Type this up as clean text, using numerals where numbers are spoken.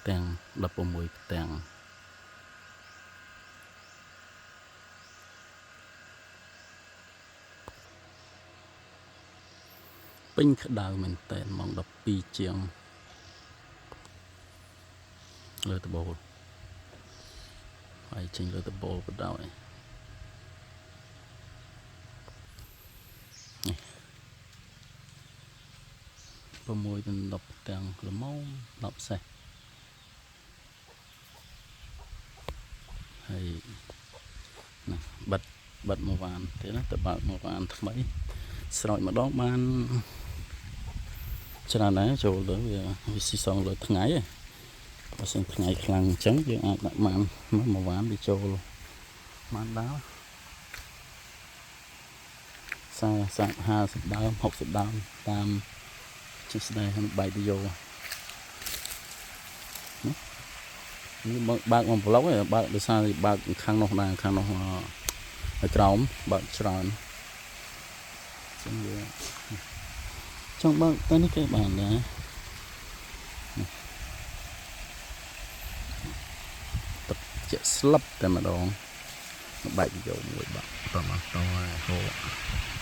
ទាំង16ផ្ទាំងពេញក្តៅមែនតើម៉ោង12ជាងលើតបូលហើយចេញលើតបូលបដ 6 đến 10ទាំងល្មម10សេះហើយណាបិទមួយវ៉ានទៀតណាទៅបើកមួយវ៉ានថ្មីស្រោចម្ដងបានច្រើនដែរចូលទៅវាស៊ីសងលើថ្ងៃឯងបើសិនថ្ងៃខ្លាំងអញ្ចឹងយើងអាចដាក់បានមួយវ៉ានវាចូលបានដែរ50ដើម60ដើមតាមជាស្ដែងហ្នឹងបែកវីដេអូនេះបើកមកប្លុកឯងបើកដោយសារបើកខាងនោះដែរខាងនោះឲ្យក្រោមបើកច្រើនចឹងវាចង់បើកទៅនេះគេបានដែរទឹកជាស្លឹបតែម្ដងបែកវីដេអូមួយបាក់តោះហូរ